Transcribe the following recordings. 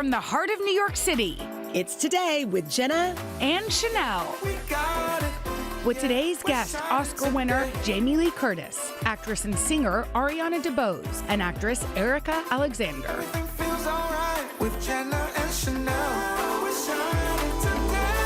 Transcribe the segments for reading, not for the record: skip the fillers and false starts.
From the heart of New York City, It's Today with Jenna and Sheinelle. With today's guest, Oscar winner Jamie Lee Curtis, actress and singer Ariana DeBose, and actress Erika Alexander. Everything feels alright with Jenna and Sheinelle. We're shining today.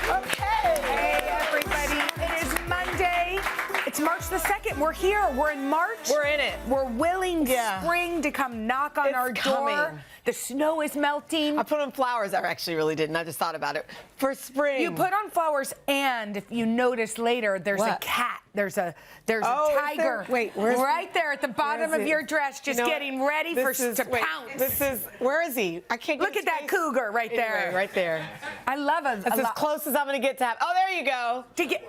Okay. Hey, everybody. It is Monday. It's March the 2nd. We're here. We're in March. We're in it. We're willing spring to come knock on our door. coming. The snow is melting. I put on flowers. I actually really didn't. I just thought about it. For spring. You put on flowers, and if you notice later, there's a What? cat. There's a Oh, is tiger. there? Wait, where's right there at the bottom where of is your it? dress, just You know getting what? ready This is- to wait, pounce. where is he? I can't get Look at his that face. cougar right there. Anyway, right there. I love a That's as lot. close as I'm going to get to have. Oh, there you go.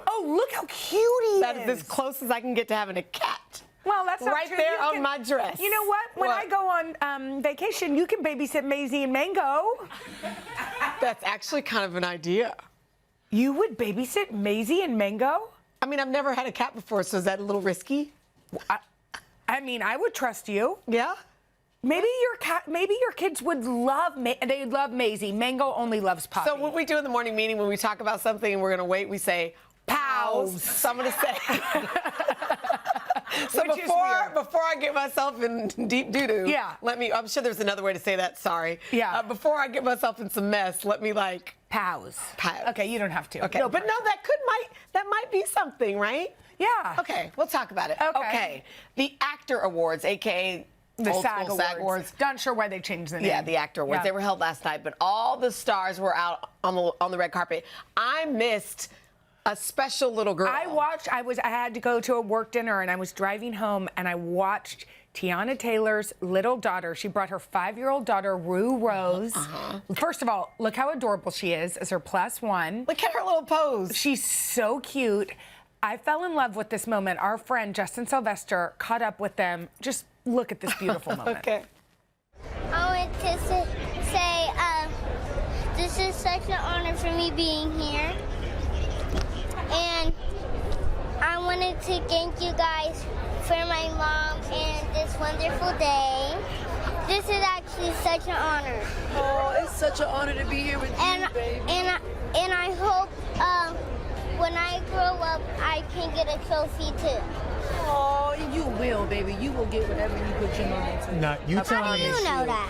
Oh, look how cute he That is. is as close as I can get to having a cat. Well, that's not Right true. there You on can- my dress. You know what? When What? I go on vacation, you can babysit Maisie and Mango. That's actually kind of an idea. You would babysit Maisie and Mango? I mean, I've never had a cat before, so is that a little risky? I mean, I would trust you. Yeah? Maybe your kids would love they'd love Maisie. Mango only loves Poppy. So what we do in the morning meeting when we talk about something and we're going to wait, we say, pals. So I'm going to say. So Which is weird. before I get myself in deep doo-doo, Yeah. I'm sure there's another way to say that, sorry. Yeah. Before I get myself in some mess, let me Pals. Pals. Okay, you don't have to. Okay. No, but no, that might be something, right? Yeah. Okay, we'll talk about it. Okay. The Actor Awards, aka The old SAG school Awards. Not sure why they changed the name. Yeah, the Actor Awards. Yeah. They were held last night, but all the stars were out on the red carpet. I missed a special little girl. I had to go to a work dinner, and I was driving home, and I watched Tiana Taylor's little daughter. She brought her 5-year-old daughter, Rue Rose. First of all, look how adorable she is as her +1. Look at her little pose. She's so cute. I fell in love with this moment. Our friend Justin Sylvester caught up with them. Just look at this beautiful moment. Okay. I wanted to say this is such an honor for me being here. And I wanted to thank you guys for my mom and this wonderful day. This is actually such an honor. Oh, it's such an honor to be here with you, baby. And I hope when I grow up, I can get a trophy too. Oh, you will, baby. You will get whatever you put your mind to. No, you tell How me. do you know that?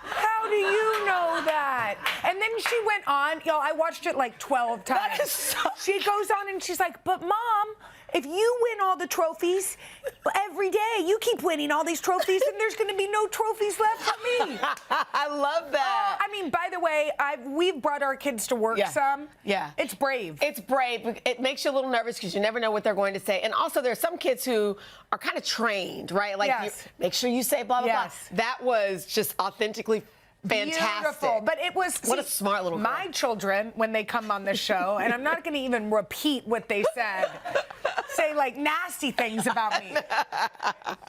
How do you know that? And then she went on, I watched it like 12 times. That is so- She goes on and she's like, but Mom, if you win all the trophies every day, you keep winning all these trophies, and there's going to be no trophies left for me. I love that. I mean, by the way, we've brought our kids to work some. Yeah. It's brave. It's brave. It makes you a little nervous because you never know what they're going to say. And also, there's some kids who are kind of trained, right? Like, Yes. you make sure you say blah, blah, Yes. blah. That was just authentically fantastic. Beautiful. But it was. What a smart little girl. My children, when they come on this show, and I'm not going to even repeat what they said, say like nasty things about me.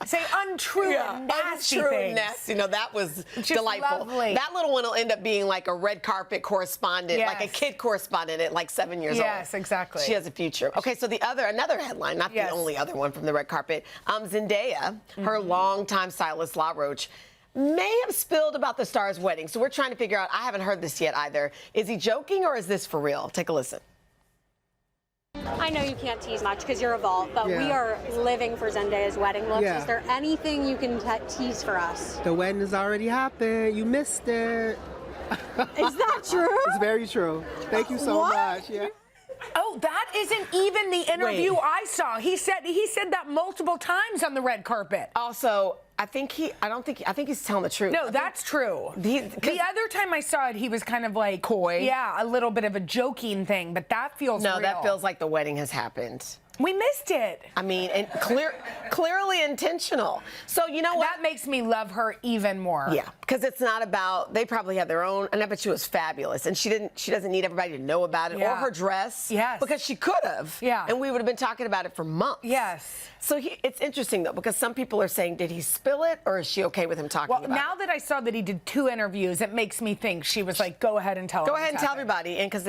Say untrue and nasty untrue things. and nasty. No, that was Just delightful. lovely. That little one will end up being like a red carpet correspondent, like a Yes. kid correspondent at like 7 years old. Yes, exactly. She has a future. Okay, so another headline, not Yes. the only other one from the red carpet. Zendaya, her longtime stylist, La Roche, may have spilled about the star's wedding. So we're trying to figure out, I haven't heard this yet either. Is he joking or is this for real? Take a listen. I know you can't tease much because you're a vault, but we are living for Zendaya's wedding looks. Yeah. Is there anything you can tease for us? The wedding has already happened. You missed it. Is that true? It's very true. Thank you so What? much. Yeah. Oh, that isn't even the interview I saw. He said that multiple times on the red carpet. Also, I think he's telling the truth. No, that's true. The other time I saw it, he was kind of like coy. Yeah, a little bit of a joking thing, but that feels No, real. that feels like the wedding has happened. We missed it. I mean, and clearly intentional. So you know what? That makes me love her even more. Yeah, because it's not about. They probably have their own. And I bet she was fabulous, and she doesn't need everybody to know about it or her dress. Yes. Because she could have. Yeah. And we would have been talking about it for months. Yes. So it's interesting though, because some people are saying, did he spill it, or is she okay with him talking about it? Well, now that I saw that he did 2 interviews, it makes me think she was like, go ahead and tell. Go ahead and tell everybody, and because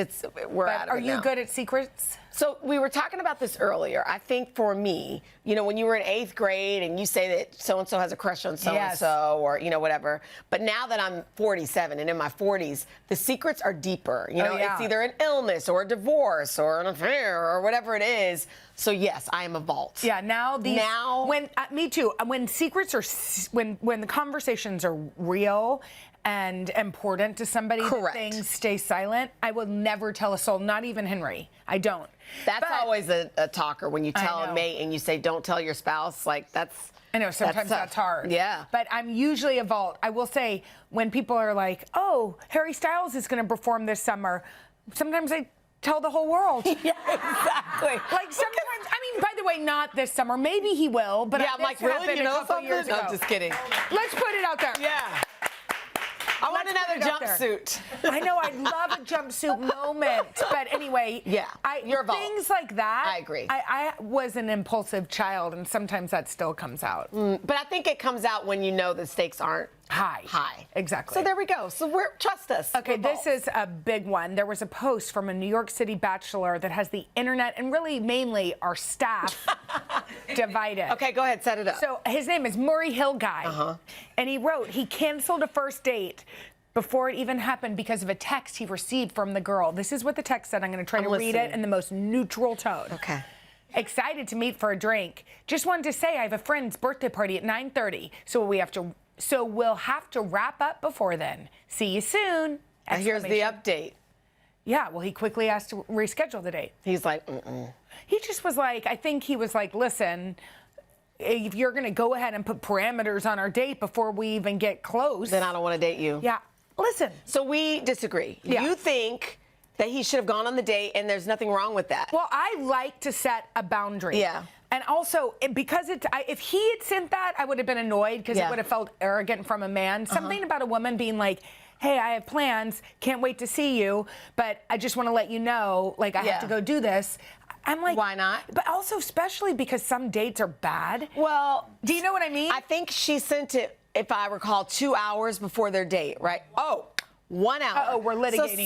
we're out of it Are you now. good at secrets? So we were talking about this earlier. I think for me, you know, when you were in 8th grade and you say that so-and-so has a crush on so-and-so or, you know, whatever. But now that I'm 47 and in my 40s, the secrets are deeper. You know, it's either an illness or a divorce or an affair or whatever it is. So yes, I am a vault. Yeah, now me too. When secrets are, when the conversations are real and important to somebody, that things stay silent. I will never tell a soul, not even Henry. I don't. That's always a talker when you tell a mate and you say, don't tell your spouse. Like, that's... I know, sometimes that's hard. Yeah. But I'm usually a vault. I will say, when people are like, oh, Harry Styles is going to perform this summer, sometimes I tell the whole world. Yeah, exactly. Like, sometimes, I mean, by the way, not this summer. Maybe he will, but yeah, I'm like, really? You know something? Years ago. I'm just kidding. Let's put it out there. Yeah. I want another jumpsuit. I know, I'd love a jumpsuit moment. But anyway, you're a vault. Things like that. I agree. I was an impulsive child, and sometimes that still comes out. But I think it comes out when you know the stakes aren't high. Exactly. So there we go. So trust us. Okay, this is a big one. There was a post from a New York City bachelor that has the internet and really mainly our staff divided. Okay, go ahead, set it up. So his name is Murray Hill Guy. And he wrote he canceled a first date before it even happened because of a text he received from the girl. This is what the text said. I'm going to try to read it in the most neutral tone. Okay. Excited to meet for a drink. Just wanted to say I have a friend's birthday party at 9:30, so we'll have to wrap up before then. See you soon. Here's the update. Yeah, well, he quickly asked to reschedule the date. He's like, He just was like, I think he was like, listen, if you're going to go ahead and put parameters on our date before we even get close, then I don't want to date you. Yeah, listen. So we disagree. Yeah. You think that he should have gone on the date, and there's nothing wrong with that. Well, I like to set a boundary. Yeah. And also, because if he had sent that, I would have been annoyed because it would have felt arrogant from a man. Something about a woman being like, hey, I have plans, can't wait to see you, but I just want to let you know, like, I have to go do this. I'm like, why not? But also, especially because some dates are bad. Well, do you know what I mean? I think she sent it, if I recall, 2 hours before their date, right? Oh, 1 hour. Oh, we're litigating. So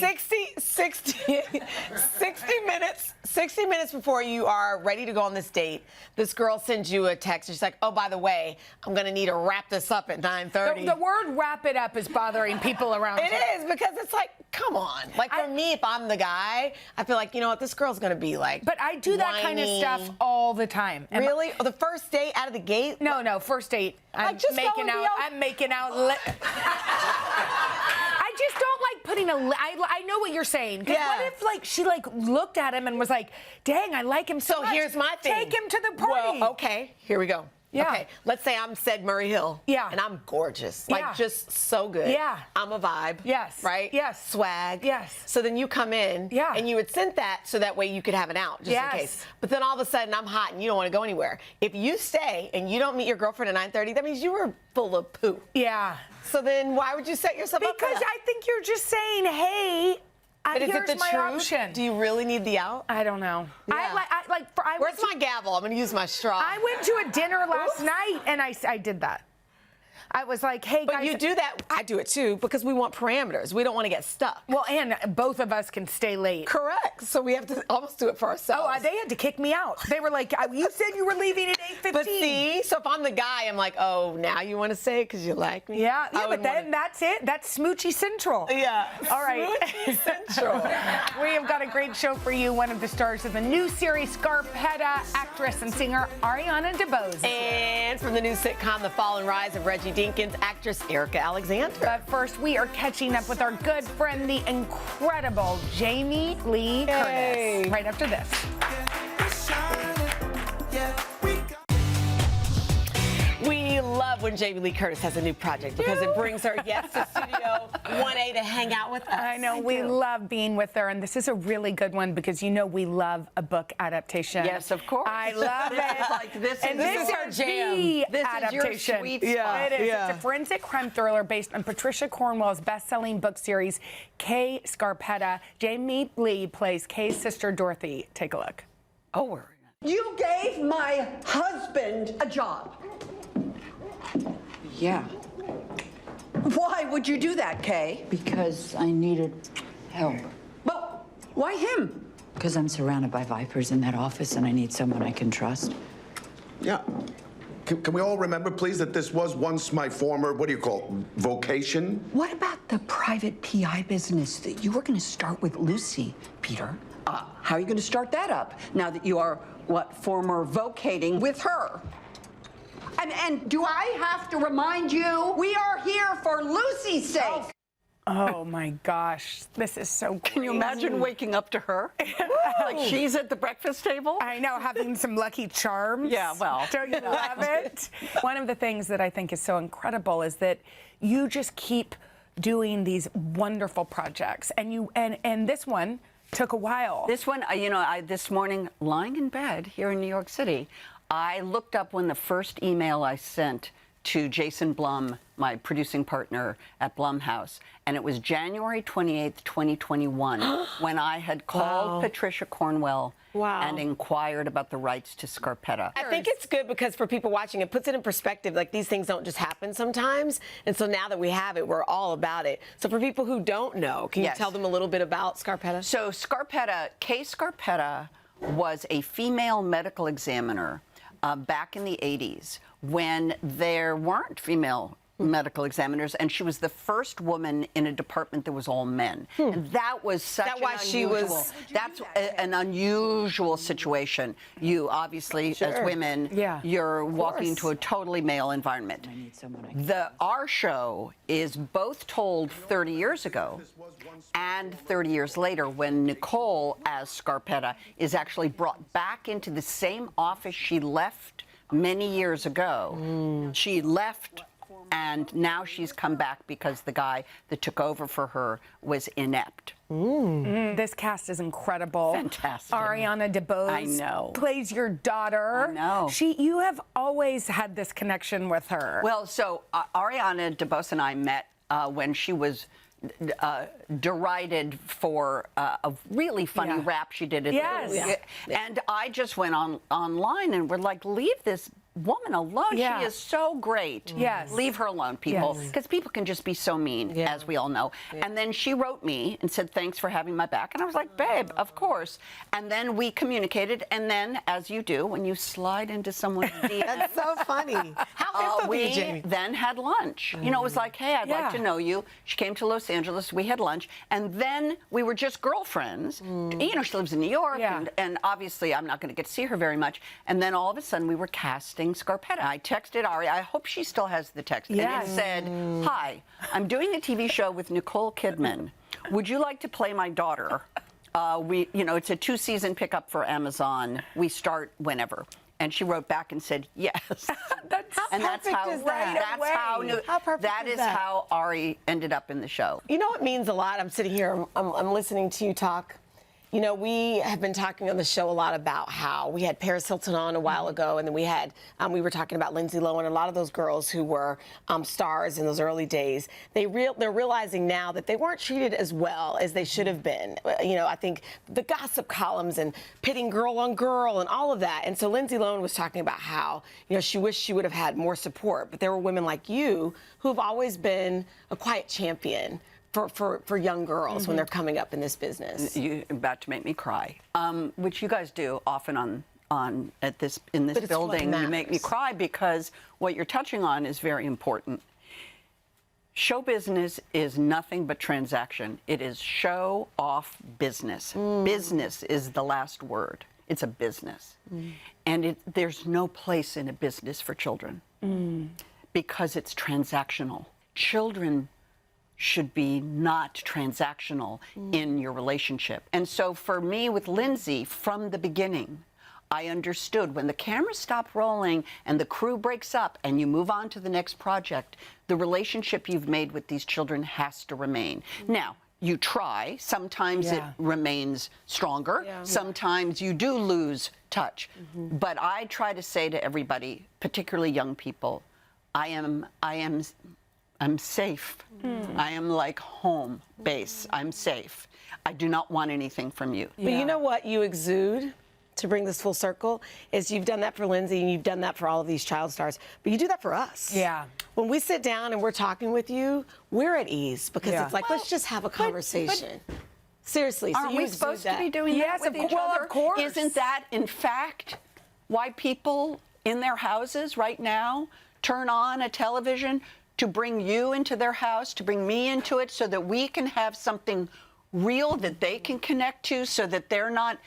60 minutes before you are ready to go on this date, this girl sends you a text. She's like, oh, by the way, I'm going to need to wrap this up at 9:30. The word wrap it up is bothering people around It is, because it's like, come on. Like, for me, if I'm the guy, I feel like, you know what, this girl's going to be like, but I do that kind of stuff all the time. Really? The first date out of the gate? No, first date. I'm making out. I just don't like putting I know what you're saying. Because what if, like, she, like, looked at him and was like, dang, I like him so much. Here's my thing. Take him to the party. Well, okay, here we go. Yeah. Okay, let's say I'm said Murray Hill. Yeah. And I'm gorgeous. Like, just so good. Yeah. I'm a vibe. Yes. Right? Yes. Swag. Yes. So then you come in. Yeah. And you would send that so that way you could have an out, just in case. But then all of a sudden I'm hot and you don't want to go anywhere. If you stay and you don't meet your girlfriend at 9:30, that means you were full of poo. Yeah. So then why would you set yourself up for that? Because I think you're just saying, hey, but is it here's the my truth? option. Do you really need the out? I don't know. Yeah. Where's my gavel? I'm going to use my straw. I went to a dinner last night, and I did that. I was like, hey, guys. But you do that. I do it, too, because we want parameters. We don't want to get stuck. Well, and both of us can stay late. Correct. So we have to almost do it for ourselves. Oh, they had to kick me out. They were like, you said you were leaving at 8:15. But see, so if I'm the guy, I'm like, oh, now you want to say it because you like me? Yeah, but then that's it. That's Smoochie Central. Yeah. All right. Smoochie Central. We have got a great show for you. One of the stars of the new series, Scarpetta, actress and singer Ariana DeBose. And from the new sitcom, The Fall and Rise of Reggie Dinkins, actress Erika Alexander. But first, we are catching up with our good friend, the incredible Jamie Lee Curtis. Right after this. We love when Jamie Lee Curtis has a new project because it brings her, to Studio 1A to hang out with us. I know, we love being with her, and this is a really good one because you know we love a book adaptation. Yes, of course. I love it. This is her jam. This adaptation. is your sweet spot. Yeah, it is. yeah. It's a forensic crime thriller based on Patricia Cornwell's best-selling book series, Kay Scarpetta. Jamie Lee plays Kay's sister, Dorothy. Take a look. Oh, you gave my husband a job. Yeah, Why would you do that, Kay? because I needed help. But why him? Because I'm surrounded by vipers in that office and I need someone I can trust. Yeah. Can we all remember, please, that this was once my former, what do you call it, vocation? What about the private PI business that you were going to start with Lucy, Peter? How are you going to start that up now that you are, former vocating with her? And do I have to remind you, we are here for Lucy's sake. Oh my gosh, this is so crazy. Can you imagine waking up to her? Like she's at the breakfast table? I know, having some Lucky Charms. Yeah, well. Don't you love it? One of the things that I think is so incredible is that you just keep doing these wonderful projects. And this one took a while. This one, this morning, lying in bed here in New York City, I looked up when the first email I sent to Jason Blum, my producing partner at Blumhouse, and it was January 28th, 2021, when I had called Patricia Cornwell and inquired about the rights to Scarpetta. I think it's good because for people watching, it puts it in perspective. Like, these things don't just happen sometimes. And so now that we have it, we're all about it. So for people who don't know, can you tell them a little bit about Scarpetta? So Scarpetta, Kay Scarpetta was a female medical examiner back in the 80s when there weren't female medical examiners, and she was the first woman in a department that was all men. And that was such an unusual situation. You obviously, as women, you're walking into a totally male environment. Our show is both told 30 years ago and 30 years later, when Nicole, as Scarpetta, is actually brought back into the same office she left many years ago. She left, and now she's come back because the guy that took over for her was inept. This cast is incredible. Fantastic. Ariana DeBose plays your daughter. I know. You have always had this connection with her. Well, so Ariana DeBose and I met when she was derided for a really funny rap she did. And I just went online and we're like, leave this woman alone. She is so great. Leave her alone, people. Because people can just be so mean, as we all know. And then she wrote me and said, thanks for having my back. And I was like, babe, of course. And then we communicated. And then, as you do, when you slide into someone's DM. That's so funny. How we then had lunch. You know, it was like, hey, I'd like to know you. She came to Los Angeles. We had lunch. And then we were just girlfriends. You know, she lives in New York. And obviously, I'm not going to get to see her very much. And then all of a sudden, we were casting Scarpetta. I texted Ari. I hope she still has the text. And it said, hi, I'm doing a TV show with Nicole Kidman. Would you like to play my daughter? It's a 2-season pickup for Amazon. We start whenever. And she wrote back and said, yes. That's how Ari ended up in the show. You know what means a lot? I'm sitting here, I'm listening to you talk. You know, we have been talking on the show a lot about how we had Paris Hilton on a while ago, and then we were talking about Lindsay Lohan, and a lot of those girls who were stars in those early days. They're realizing now that they weren't treated as well as they should have been. You know, I think the gossip columns and pitting girl on girl and all of that. And so Lindsay Lohan was talking about how, you know, she wished she would have had more support, but there were women like you who have always been a quiet champion for young girls when they're coming up in this business. You're about to make me cry, which you guys do often in this building. You make me cry because what you're touching on is very important. Show business is nothing but transaction. It is show off business. Business is the last word. It's a business. And there's no place in a business for children because it's transactional. Children should be not transactional in your relationship. And so for me with Lindsay, from the beginning, I understood when the cameras stop rolling and the crew breaks up and you move on to the next project, the relationship you've made with these children has to remain. Now, you try. Sometimes it remains stronger. Sometimes you do lose touch. But I try to say to everybody, particularly young people, I'm safe. I am like home base. I'm safe. I do not want anything from you. But you know what you exude, to bring this full circle, is you've done that for Lindsay and you've done that for all of these child stars, but you do that for us. When we sit down and we're talking with you, we're at ease because it's like, let's just have a conversation. Seriously, so Aren't you we exude supposed that. to be doing Yes, that with of each well, other? of course. Isn't that, in fact, why people in their houses right now turn on a television to bring you into their house, to bring me into it, so that we can have something real that they can connect to, so that they're not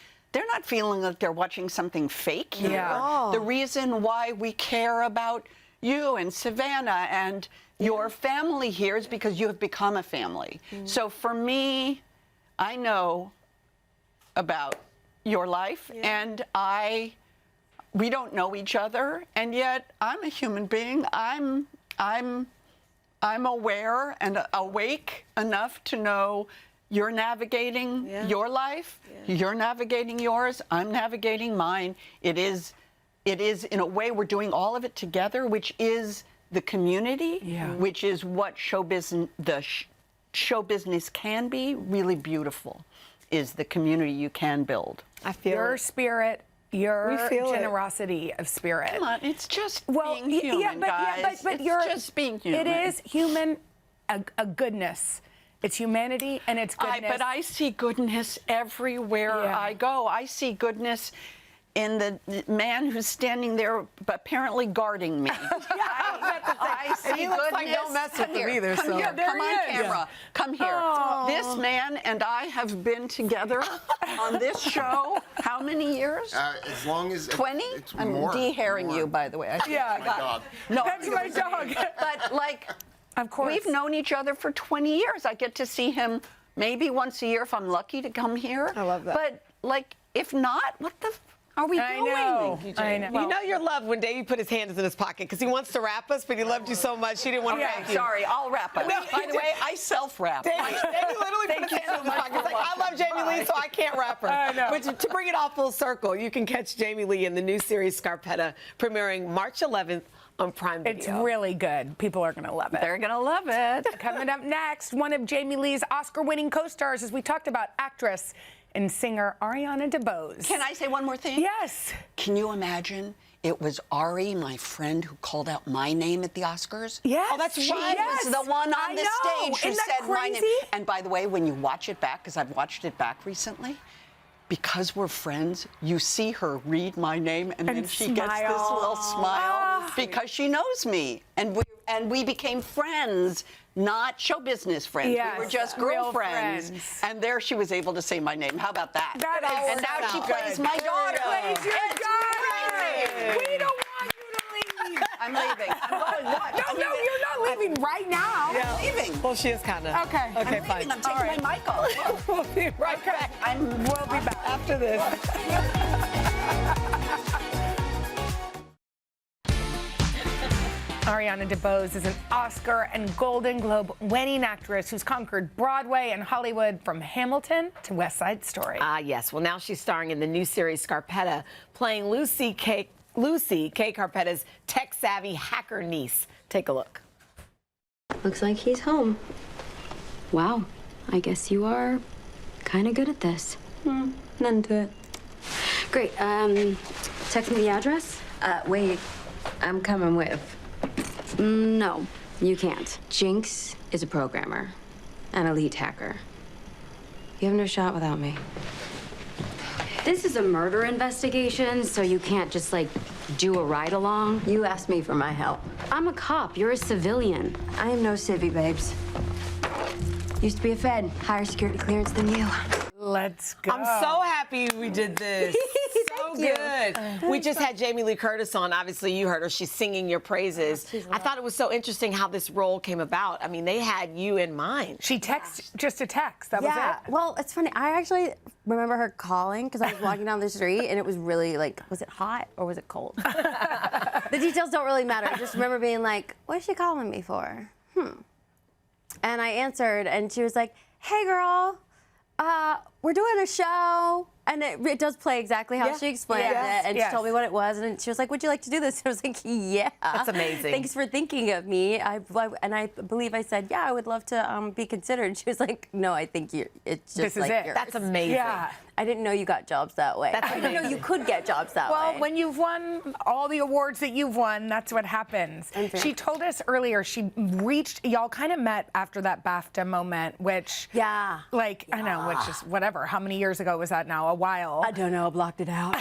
feeling like they're watching something fake here. Yeah. The reason why we care about you and Savannah and your family here is because you have become a family. So for me, I know about your life, and we don't know each other, and yet I'm a human being. I'm aware and awake enough to know you're navigating your life, you're navigating yours, I'm navigating mine. It is in a way we're doing all of it together, which is the community, which is what show business can be. Really beautiful is the community you can build. I feel your spirit, your We feel generosity of spirit. Come on, it's just Well, being human, yeah, but guys. but it's you're just being human. It is human, a goodness. It's humanity and it's goodness. But I see goodness everywhere I go. I see goodness in the man who's standing there apparently guarding me. I see And he looks goodness. like don't mess with him either. Come So. here, come on camera. Come here. This man and I have been together on this show how many years? As long as 20? It's I'm more. de-hairing you, by the way. Yeah. My dog. No, That's my dog. But like, of course, we've known each other for 20 years. I get to see him maybe once a year if I'm lucky to come here. I love that. But like, if not, what the are we doing? I know. You know you're loved when Davey put his hands in his pocket because he wants to wrap us, but he loved you so much he didn't want to wrap you. Sorry, I'll wrap it. No, By the way, I self-wrap. Davey literally put his hands in his pocket. He's like, I love Jamie Lee, so I can't wrap her. I know. But to bring it all full circle, you can catch Jamie Lee in the new series Scarpetta, premiering March 11th on Prime Video. It's really good. People are going to love it. They're going to love it. Coming up next, one of Jamie Lee's Oscar-winning co-stars, as we talked about, actress and singer Ariana DeBose. Can I say one more thing? Yes. Can you imagine? It was Ari, my friend, who called out my name at the Oscars. Yes. Oh, that's She right. Yes. was the one on the stage who Isn't that said my name. crazy? And by the way, when you watch it back, because I've watched it back recently, because we're friends, you see her read my name, and then she gets this little smile because she knows me, and we became friends, not show business friends. Yes, we were just real girlfriends. friends. And there she was able to say my name. How about that? That is and now she so plays good. my daughter. Plays your It's daughter. crazy. We don't want you to leave. I'm leaving. I'm going. What? No, you're not leaving right now. Yeah. I'm leaving. Well, she is kind of. Okay. Okay, I'm fine. leaving. I'm taking my mic off. We'll be right back. We'll be back after this. Ariana DeBose is an Oscar and Golden Globe winning actress who's conquered Broadway and Hollywood from Hamilton to West Side Story. Yes. Well, now she's starring in the new series Scarpetta, playing Lucy K. Carpetta's tech-savvy hacker niece. Take a look. Looks like he's home. Wow. I guess you are kind of good at this. None to it. Great. Text me the address? Wait. I'm coming with. No, you can't. Jinx is a programmer, an elite hacker. You have no shot without me. This is a murder investigation, so you can't just, like, do a ride-along. You asked me for my help. I'm a cop. You're a civilian. I am no civvy, babes. Used to be a Fed. Higher security clearance than you. Let's go. I'm so happy we did this. So good. We just had Jamie Lee Curtis on. Obviously, you heard her. She's singing your praises. I thought it was so interesting how this role came about. I mean, they had you in mind. She texted just a text. That was it. Well, it's funny. I actually remember her calling because I was walking down the street and it was really like, was it hot or was it cold? The details don't really matter. I just remember being like, what is she calling me for? And I answered and she was like, hey, girl. We're doing a show, and it does play exactly how she explained it, and she told me what it was, and she was like, would you like to do this? And I was like, yeah. That's amazing. Thanks for thinking of me. And I believe I said, yeah, I would love to be considered. She was like, no, I think it's just This is like it. yours. That's amazing. Yeah. I didn't know you got jobs that way. That's I didn't know you could get jobs that way. Well, when you've won all the awards that you've won, that's what happens. She told us earlier y'all kind of met after that BAFTA moment, which, like, I know, which is whatever. How many years ago was that now? A while. I don't know. I blocked it out.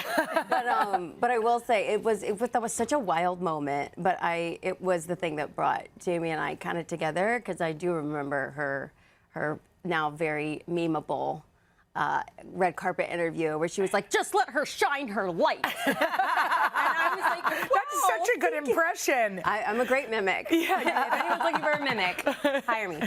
but I will say that was such a wild moment. But it was the thing that brought Jamie and I kind of together, because I do remember her now very memeable red carpet interview where she was like, just let her shine her light. And I was like, that's such a good impression. I'm a great mimic. Yeah. If anyone's looking for a mimic, hire me.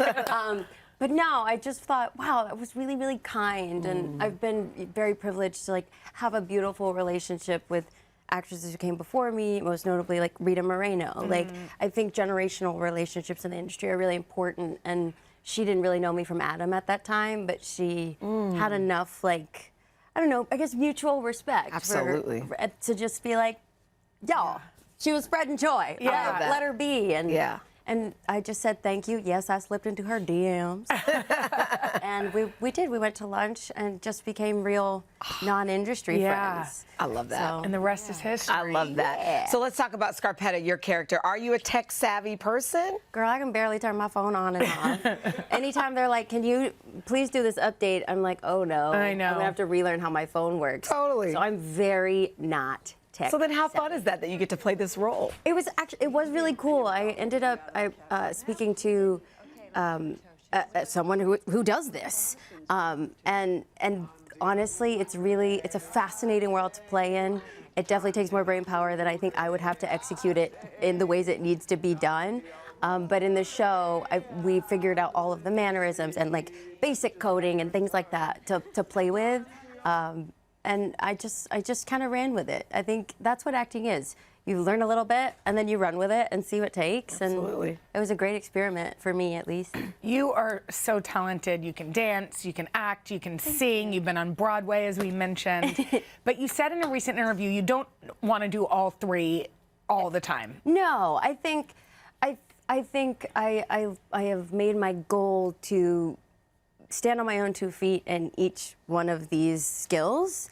But no, I just thought, wow, that was really, really kind. And I've been very privileged to like have a beautiful relationship with actresses who came before me, most notably like Rita Moreno. Like, I think generational relationships in the industry are really important. And she didn't really know me from Adam at that time, but she had enough, like, I don't know, I guess mutual respect. Absolutely. To just be like, y'all, she was spreading joy. Yeah. Let her be. And I just said thank you. Yes, I slipped into her DMs. And we did. We went to lunch and just became real non-industry friends. I love that. So, and the rest is history. I love that. So let's talk about Scarpetta, your character. Are you a tech-savvy person? Girl, I can barely turn my phone on and off. Anytime they're like, can you please do this update? I'm like, oh no. I know. I'm gonna have to relearn how my phone works. Totally. So I'm very not tech. So then how fun is that you get to play this role? It was really cool. I ended up speaking to someone who does this, and honestly, it's a fascinating world to play in. It definitely takes more brain power than I think I would have to execute it in the ways it needs to be done. But in the show, we figured out all of the mannerisms and like basic coding and things like that to play with. And I just kind of ran with it. I think that's what acting is. You learn a little bit, and then you run with it and see what takes. Absolutely. And it was a great experiment for me, at least. You are so talented. You can dance, you can act, you can sing. You've been on Broadway, as we mentioned. But you said in a recent interview you don't want to do all three all the time. No, I think I have made my goal to stand on my own 2 feet in each one of these skills,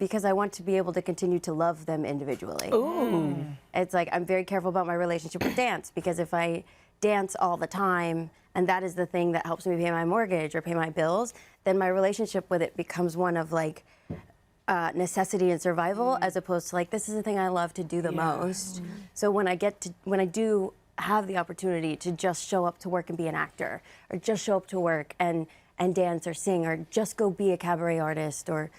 because I want to be able to continue to love them individually. Ooh. It's like I'm very careful about my relationship with dance, because if I dance all the time and that is the thing that helps me pay my mortgage or pay my bills, then my relationship with it becomes one of like necessity and survival, as opposed to like, this is the thing I love to do the most. So when I do have the opportunity to just show up to work and be an actor, or just show up to work and dance or sing, or just go be a cabaret artist, or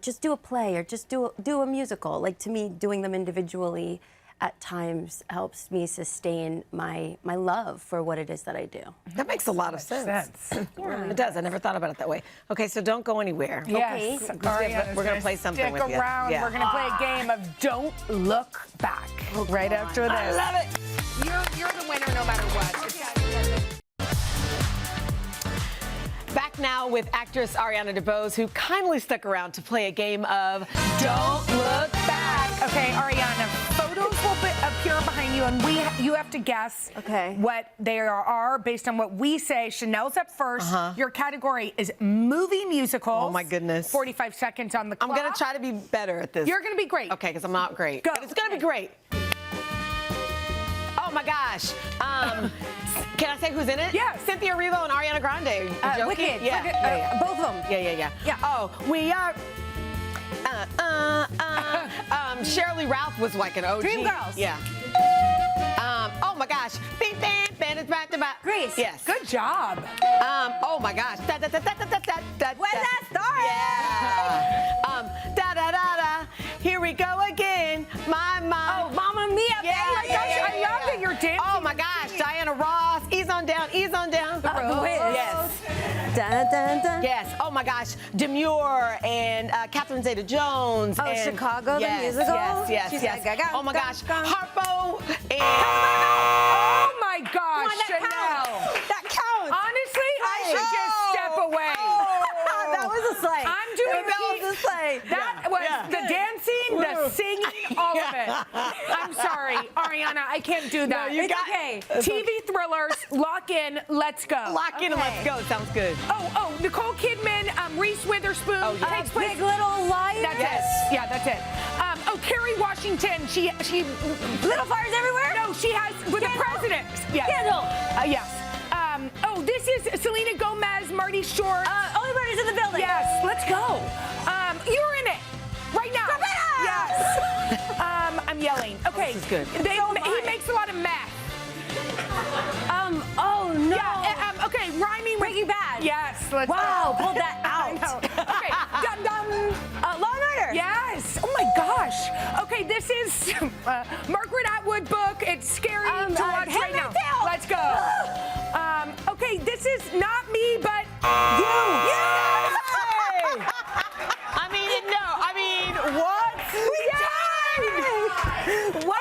just do a play, or just do a musical. Like, to me, doing them individually at times helps me sustain my love for what it is that I do. That makes a lot of sense. It does. I never thought about it that way. Okay, so don't go anywhere. Yes. Okay. We're going to play something with you. Stick around. Yeah. We're going to play a game of Don't Look Back right after this. I love it. You're the winner no matter what. Back now with actress Ariana DeBose, who kindly stuck around to play a game of Don't Look Back. Okay, Ariana, photos will appear behind you, and you have to guess what they are based on what we say. Sheinelle's up first. Your category is movie musicals. Oh, my goodness. 45 seconds on the clock. I'm going to try to be better at this. You're going to be great. Okay, because I'm not great. Go. But it's going to be great. Oh, my gosh. Can I say who's in it? Yeah. Cynthia Erivo and Ariana Grande. Wicked. Yeah. Both of them. Yeah. Oh, we are... Shirley Ralph was like an OG. Dreamgirls. Yeah. Oh my gosh. Beep, beep, band is back to back. Grease. Yes. Good job. Oh my gosh. Where's that start? Yeah. Da da da da. Here we go again. My. Oh, Mamma Mia, baby. I love that you're dancing. Oh my gosh. Diana Ross. Ease on down. Ease on down. The Wiz. Yes. Dun, dun, dun. Yes. Oh my gosh. Demure and Catherine Zeta-Jones. Oh, and Chicago, the musical? Yes. She's like, oh my gosh. Harpo and... Oh my gosh, that Sheinelle. That counts. Honestly, I should just step away. That was a sleigh. I'm doing That was a sleigh. That was the dancing dancing, the singing, all of it. I'm sorry, Ariana, I can't do that. No, it's okay. TV thrillers, lock in, let's go. Lock in and let's go. Sounds good. Oh, Nicole Kidman, Reese Witherspoon. Takes place. Big Little Liars. That's it. Yeah, that's it. Kerry Washington. She. Little fires everywhere. No, she has with the president. Yes. Candle. Yes. This is Selena Gomez, Marty Short. Only Murders in the Building. Yes, let's go. You're in it right now. Yes. I'm yelling. Okay. This is good. He makes a lot of meth. Oh no. Yeah. Okay. Rhyming. Breaking Bad. Yes. Let's Wow. go. Pulled that out. I know. Okay. Dum dum. Law and Order. Yes. Oh my gosh. Okay. This is Margaret Atwood book. It's scary to watch right now. Let's go. Okay. This is not me, but you. Yay! I mean, what? We died! Wow!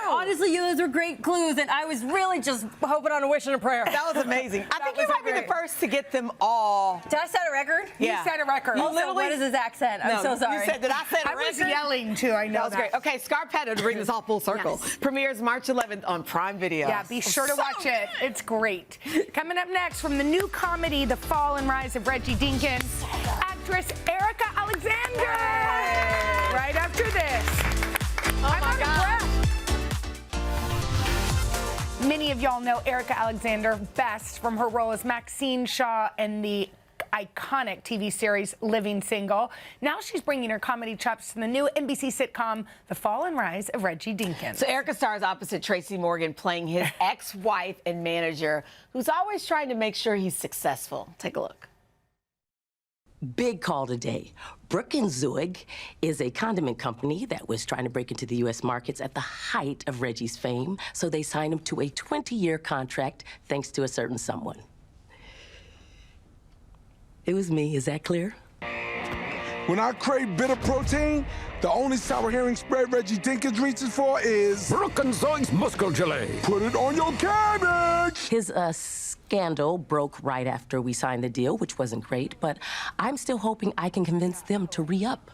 Honestly, those were great clues, and I was really just hoping on a wish and a prayer. That was amazing. I think you might be the first to get them all. Did I set a record? Yeah. You set a record. Also, what is his accent? I'm so sorry. You said, did I set a record? I was yelling, too. I know that was great. Okay, Scarpetta, to bring this all full circle, premieres March 11th on Prime Video. Yeah, be sure to watch it. It's great. Coming up next, from the new comedy, The Fall and Rise of Reggie Dinkins, actress Erika Alexander. Right after this. Oh, my God. Many of y'all know Erika Alexander best from her role as Maxine Shaw in the iconic TV series Living Single. Now she's bringing her comedy chops to the new NBC sitcom The Fall and Rise of Reggie Dinkins. So Erika stars opposite Tracy Morgan, playing his ex-wife and manager, who's always trying to make sure he's successful. Take a look. Big call today. Brook & Zoig is a condiment company that was trying to break into the U.S. markets at the height of Reggie's fame, so they signed him to a 20-year contract thanks to a certain someone. It was me. Is that clear? When I crave bitter protein, the only sour herring spread Reggie Dinkins reaches for is Brook & Zoig's Muscle Gelée. Put it on your cabbage! His scandal broke right after we signed the deal, which wasn't great, but I'm still hoping I can convince them to re-up.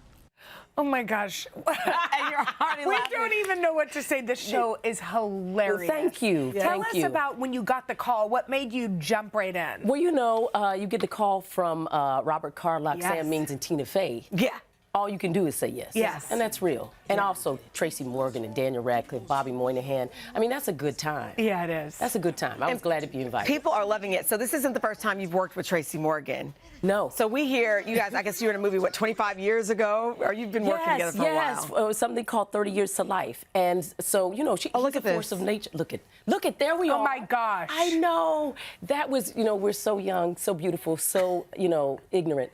Oh my gosh. And you're already we laughing. don't even know what to say. This show is hilarious. Well, thank you. Tell Thank us you. about when you got the call. What made you jump right in? Well, you know, you get the call from Robert Carlock, Yes. Sam Means, and Tina Fey. Yeah. All you can do is say yes. Yes. And that's real. And also Tracy Morgan and Daniel Radcliffe, Bobby Moynihan. I mean, that's a good time. Yeah, it is. That's a good time. I was glad to be invited. People are loving it. So this isn't the first time you've worked with Tracy Morgan. No. So we hear, you guys, I guess you were in a movie, what, 25 years ago? Or you've been working together for a while? Yes, it was something called 30 Years to Life. And so, you know, she's a force of nature. Look at, there we are. Oh, my gosh. I know. That was, you know, we're so young, so beautiful, so, you know, ignorant.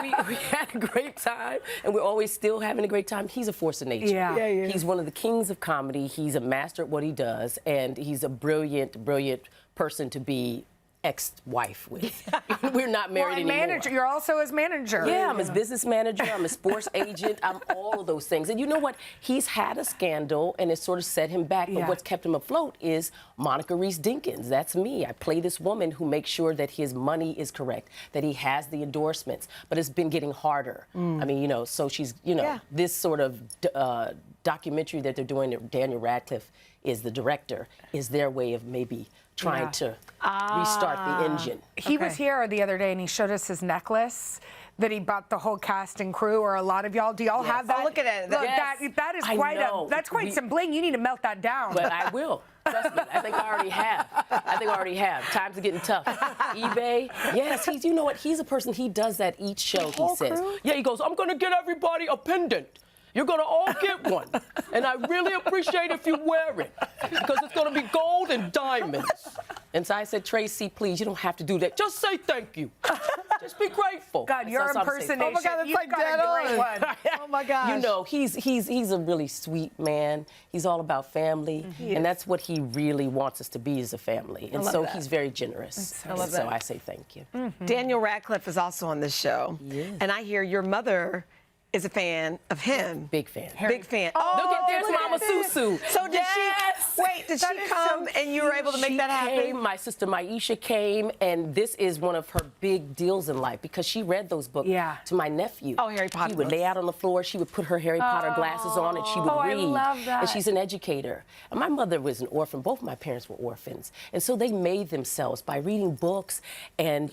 We had a great time, and we're always still having a great time. He's a force of nature. Yeah. He's one of the kings of comedy. He's a master at what he does, and he's a brilliant, brilliant person to be ex-wife with. We're not married anymore. Manager. You're also his manager. Yeah, I'm his business manager. I'm a sports agent. I'm all of those things. And you know what? He's had a scandal, and it sort of set him back. But what's kept him afloat is Monica Reese Dinkins. That's me. I play this woman who makes sure that his money is correct, that he has the endorsements. But it's been getting harder. I mean, you know, so she's, you know, this sort of documentary that they're doing, that Daniel Radcliffe is the director, is their way of maybe trying to restart the engine. He was here the other day, and he showed us his necklace that he bought the whole cast and crew, or a lot of y'all. Do y'all have that? Oh, look at it. Look, Yes. that is I quite know. that's quite some bling. You need to melt that down. But I will. Trust me. I think I already have. Times are getting tough. eBay. Yes, you know what? He's a person, he does that each show, he says. Crew? Yeah, he goes, I'm going to get everybody a pendant. You're going to all get one. And I really appreciate if you wear it, because it's going to be gold and diamonds. And so I said, Tracy, please, you don't have to do that. Just say thank you. Just be grateful. God, your impersonation. Oh my God, that's like dead on. Oh my gosh. You know, he's a really sweet man. He's all about family, and that's what he really wants us to be, as a family. And so he's very generous. So I say thank you. Daniel Radcliffe is also on this show. Yes. And I hear your mother is a fan of him. Big fan. Big fan. Oh, look at there's Mama Susu. So did she come and you were able to make that happen? Came, my sister Maisha came, and this is one of her big deals in life because she read those books to my nephew. Oh, Harry Potter He would lay out on the floor, she would put her Harry Potter glasses on, and she would read. I love that. And she's an educator. And my mother was an orphan. Both of my parents were orphans. And so they made themselves by reading books and,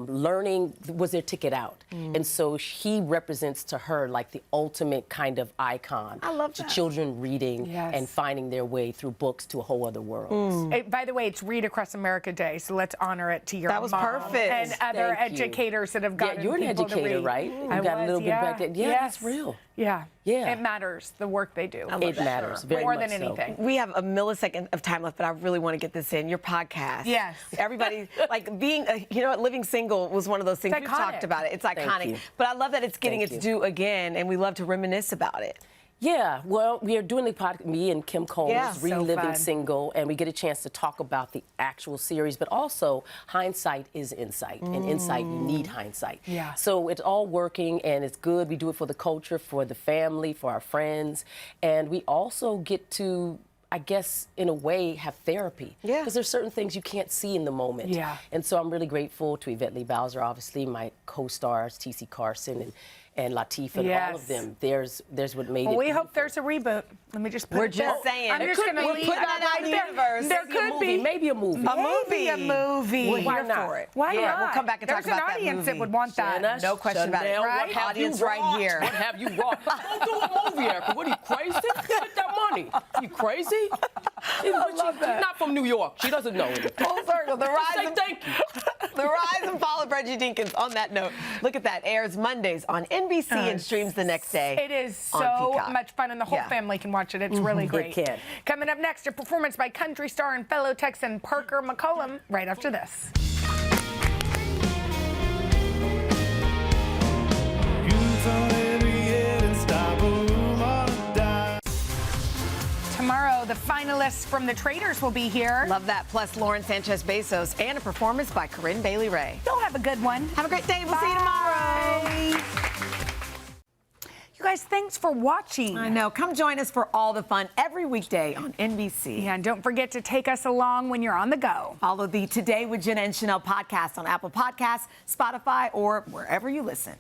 learning was their ticket out. And so he represents to her like the ultimate kind of icon. I love to that. children reading and finding their way through books to a whole other world. By the way, it's Read Across America Day, so let's honor it to your That was mom perfect. and other Thank you. educators that have gotten Yeah, you're an people to educator, read. right? You I got a was, little bit back there. Yeah, that's real. Yeah. Yeah. It matters, the work they do. It matters very More much than so. anything. We have a millisecond of time left, but I really want to get this in. Your podcast. Yes. Everybody, like being, living single was one of those things. It's We've iconic. talked about it. It's iconic. you. But I love that it's getting Thank its you. due again, and we love to reminisce about it. Yeah, well, we are doing the podcast, me and Kim Combs, Yeah. So Reliving fun. Single, and we get a chance to talk about the actual series, but also hindsight is insight, and insight, you need hindsight. Yeah. So it's all working, and it's good. We do it for the culture, for the family, for our friends, and we also get to, I guess, in a way, have therapy. Yeah. Because there's certain things you can't see in the moment. Yeah. And so I'm really grateful to Yvette Lee Bowser, obviously, my co-stars, T.C. Carson and Latifah, and all of them. There's what made Well, it. we hope there's a reboot. Let me just put We're it there. just saying. I'm There just could going to be. leave Put that that out in the there. universe. There Maybe a could movie, be. maybe a movie. Maybe a movie. We're here not? for it. Why yeah, not? we'll come back and There's talk about an that audience movie. that would want that. Jenna No question about it. Sheinelle, Right? what have Audience you right wrought? here. What have you wrought? Don't do a movie, Erika. What are you, crazy? Get that money. You crazy? She's not from New York. She doesn't know it. Full circle. The rise of Thank you. The rise and fall of Reggie Dinkins. On that note, look at that. Airs Mondays on NBC and streams the next day. It is on so Peacock. much fun, and the whole family can watch it. It's really great. It can. Coming up next, a performance by country star and fellow Texan Parker McCollum right after this. Tomorrow, the finalists from The Traitors will be here. Love that. Plus Lauren Sanchez Bezos and a performance by Corinne Bailey Ray. You'll have a good one. Have a great day. We'll see you tomorrow. You guys, thanks for watching. I know. Come join us for all the fun every weekday on NBC. Yeah, and don't forget to take us along when you're on the go. Follow the Today with Jenna and Sheinelle podcast on Apple Podcasts, Spotify, or wherever you listen.